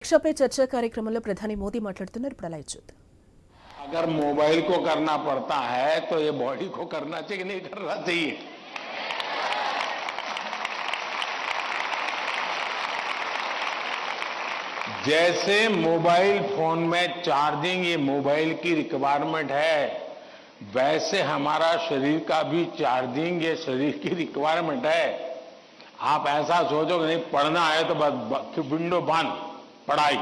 పరీక్షపై చర్చా కార్యక్రమంలో ప్రధాని మోదీ మాట్లాడుతున్నారు. ఇప్పుడు అలా చూద్దాం. अगर मोबाइल को करना पड़ता है तो ये बॉडी को करना चाहिए, नहीं करना चाहिए। जैसे मोबाइल फोन में चार्जिंग ये मोबाइल की रिक्वायरमेंट है, वैसे हमारा शरीर का भी चार्जिंग ये शरीर की रिक्वायरमेंट है। आप ऐसा सोचो कि नहीं पढ़ना है तो बस विंडो बंद, पढ़ाई,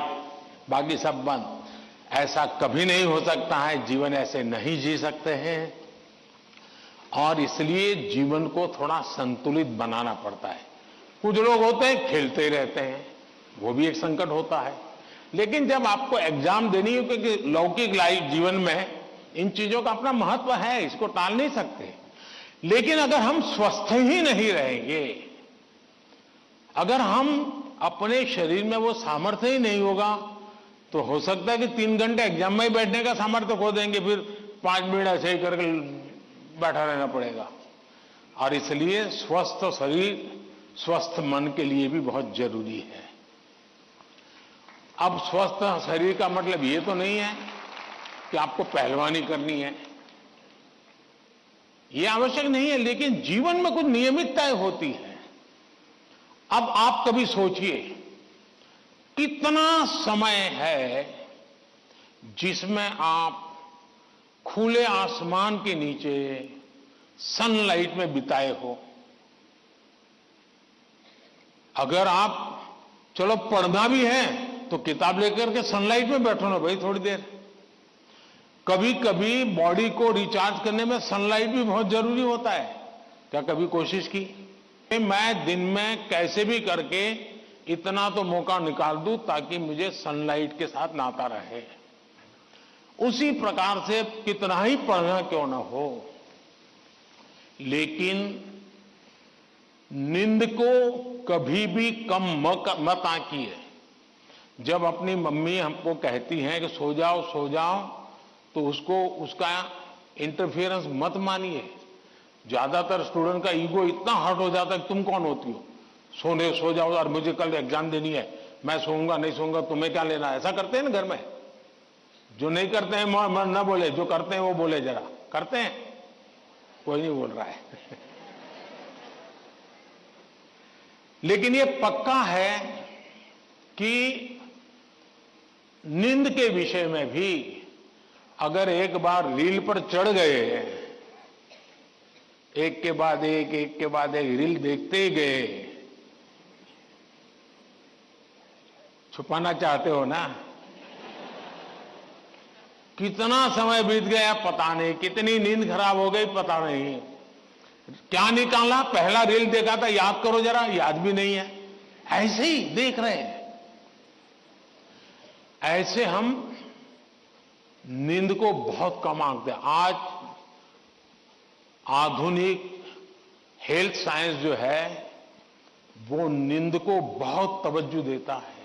बाकी सब बंद, ऐसा कभी नहीं हो सकता है। जीवन ऐसे नहीं जी सकते हैं और इसलिए जीवन को थोड़ा संतुलित बनाना पड़ता है। कुछ लोग होते हैं खेलते ही रहते हैं, वो भी एक संकट होता है। लेकिन जब आपको एग्जाम देनी हो, क्योंकि लौकिक लाइफ जीवन में इन चीजों का अपना महत्व है, इसको टाल नहीं सकते। लेकिन अगर हम स्वस्थ ही नहीं रहेंगे, अगर हम अपने शरीर में वो सामर्थ्य ही नहीं होगा, तो हो सकता है कि 3 घंटे एग्जाम में ही बैठने का सामर्थ्य खो देंगे, फिर 5 मिनट ऐसे ही करके बैठा रहना पड़ेगा। और इसलिए स्वस्थ शरीर स्वस्थ मन के लिए भी बहुत जरूरी है। अब स्वस्थ शरीर का मतलब ये तो नहीं है कि आपको पहलवानी करनी है, ये आवश्यक नहीं है, लेकिन जीवन में कुछ नियमितताएं होती है। अब आप कभी सोचिए, कितना समय है जिसमें आप खुले आसमान के नीचे सनलाइट में बिताए हो। अगर आप चलो पढ़ना भी है तो किताब लेकर के सनलाइट में बैठो ना भाई थोड़ी देर। कभी कभी बॉडी को रिचार्ज करने में सनलाइट भी बहुत जरूरी होता है। क्या कभी कोशिश की? मैं दिन में कैसे भी करके इतना तो मौका निकाल दूं ताकि मुझे सनलाइट के साथ नाता रहे। उसी प्रकार से कितना ही पढ़ना क्यों ना हो, लेकिन नींद को कभी भी कम मत आंकिए। जब अपनी मम्मी हमको कहती हैं कि सो जाओ, तो उसका इंटरफेरेंस मत मानिए। ज्यादातर स्टूडेंट का ईगो इतना हर्ट हो जाता है कि तुम कौन होती हो, सो जाओ और मुझे कल एग्जाम देनी है, मैं सोऊंगा नहीं सोऊंगा, तुम्हें क्या लेना। ऐसा करते हैं ना घर में। जो नहीं करते हैं मन न बोले, जो करते हैं वो बोले। जरा करते हैं, कोई नहीं बोल रहा है। लेकिन ये पक्का है कि नींद के विषय में भी अगर एक बार रील पर चढ़ गए, एक के बाद एक रील देखते गए, छुपाना चाहते हो ना, कितना समय बीत गया पता नहीं, कितनी नींद खराब हो गई पता नहीं, क्या निकाला, पहला रील देखा था याद करो जरा, याद भी नहीं है, ऐसे ही देख रहे हैं। ऐसे हम नींद को बहुत कम आंकते हैं। आज आधुनिक हेल्थ साइंस जो है वो नींद को बहुत तवज्जो देता है।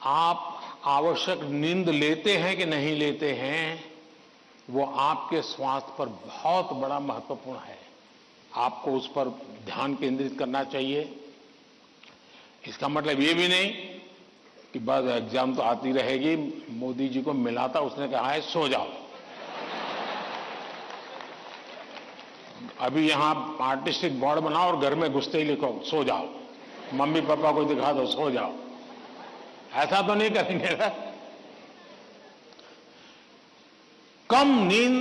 आप आवश्यक नींद लेते हैं कि नहीं लेते हैं, वो आपके स्वास्थ्य पर बहुत बड़ा महत्वपूर्ण है। आपको उस पर ध्यान केंद्रित करना चाहिए। इसका मतलब ये भी नहीं कि बस एग्जाम तो आती रहेगी। मोदी जी को मिला था, उसने कहा है सो जाओ। अभी यहां आर्टिस्टिक बोर्ड बनाओ और घर में घुसते ही लिखो सो जाओ, मम्मी पापा को दिखा दो सो जाओ। ऐसा तो नहीं करेंगे ना। कम नींद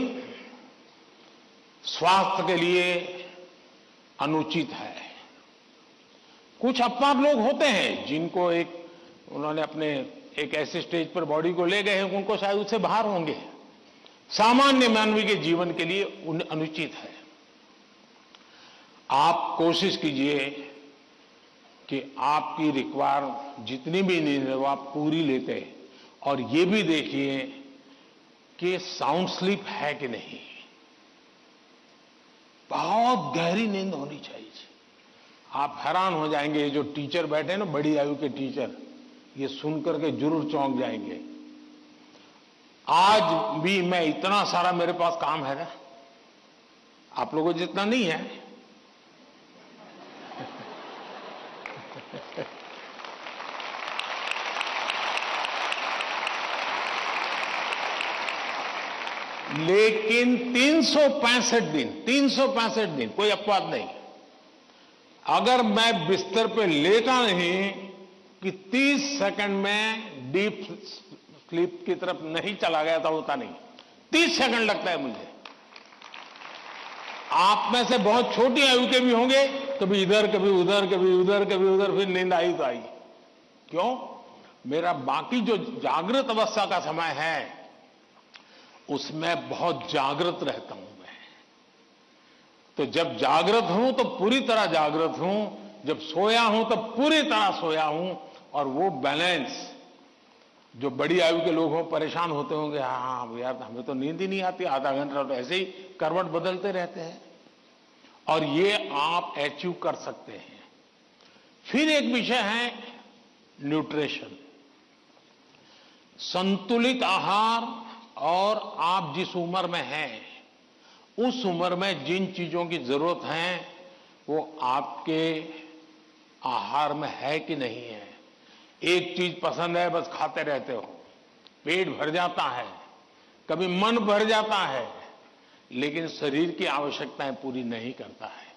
स्वास्थ्य के लिए अनुचित है। कुछ अपवाद लोग होते हैं जिनको उन्होंने अपने एक ऐसे स्टेज पर बॉडी को ले गए हैं, उनको शायद उससे बाहर होंगे। सामान्य मानवीय के जीवन के लिए अनुचित है। आप कोशिश कीजिए कि आपकी रिक्वायर जितनी भी नींद है वो आप पूरी लेते हैं, और ये भी देखिए कि साउंड स्लीप है कि नहीं। बहुत गहरी नींद होनी चाहिए। आप हैरान हो जाएंगे, ये जो टीचर बैठे हैं ना, बड़ी आयु के टीचर, ये सुनकर के जरूर चौंक जाएंगे। आज भी मैं इतना सारा मेरे पास काम है ना, आप लोगों जितना नहीं है। लेकिन 365 दिन कोई अपवाद नहीं, अगर मैं बिस्तर पे लेटा नहीं कि 30 सेकंड में डीप स्लीप की तरफ नहीं चला गया था, होता नहीं। 30 सेकंड लगता है मुझे। आप में से बहुत छोटी आयु के भी होंगे, कभी इधर कभी उधर, कभी उधर कभी उधर, फिर नींद आई तो आई। क्यों? मेरा बाकी जो जागृत अवस्था का समय है उसमें बहुत जागृत रहता हूं मैं। तो जब जागृत हूं तो पूरी तरह जागृत हूं, जब सोया हूं तो पूरी तरह सोया हूं। और वो बैलेंस, जो बड़ी आयु के लोग हों परेशान होते होंगे, हाँ यार हमें तो नींद ही नहीं आती, आधा घंटा तो ऐसे ही करवट बदलते रहते हैं, और ये आप अचीव कर सकते हैं। फिर एक विषय है न्यूट्रिशन, संतुलित आहार। और आप जिस उम्र में हैं उस उम्र में जिन चीजों की जरूरत है वो आपके आहार में है कि नहीं है। एक चीज पसंद है, बस खाते रहते हो, पेट भर जाता है, कभी मन भर जाता है, लेकिन शरीर की आवश्यकताएं पूरी नहीं करता है।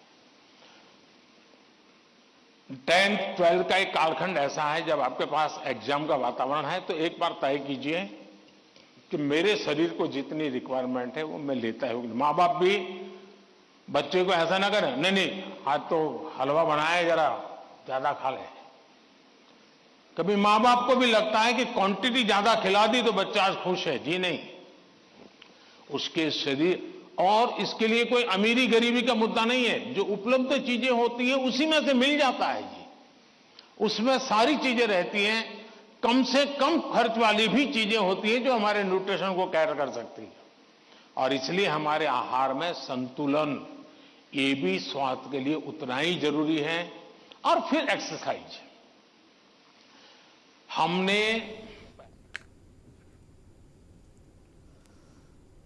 10th 12th का एक कालखंड ऐसा है जब आपके पास एग्जाम का वातावरण है, तो एक बार तय कीजिए कि मेरे शरीर को जितनी रिक्वायरमेंट है वो मैं लेता हूं। माँ बाप भी बच्चे को ऐसा ना करें, नहीं नहीं आज तो हलवा बनाया, जरा ज्यादा खा ले। कभी माँ बाप को भी लगता है कि क्वांटिटी ज्यादा खिला दी तो बच्चा आज खुश है। जी नहीं, उसके शरीर, और इसके लिए कोई अमीरी गरीबी का मुद्दा नहीं है। जो उपलब्ध चीजें होती हैं उसी में से मिल जाता है जी, उसमें सारी चीजें रहती हैं। कम से कम खर्च वाली भी चीजें होती हैं जो हमारे न्यूट्रिशन को कैर कर सकती है। और इसलिए हमारे आहार में संतुलन, ये भी स्वास्थ्य के लिए उतना ही जरूरी है। और फिर एक्सरसाइज, हमने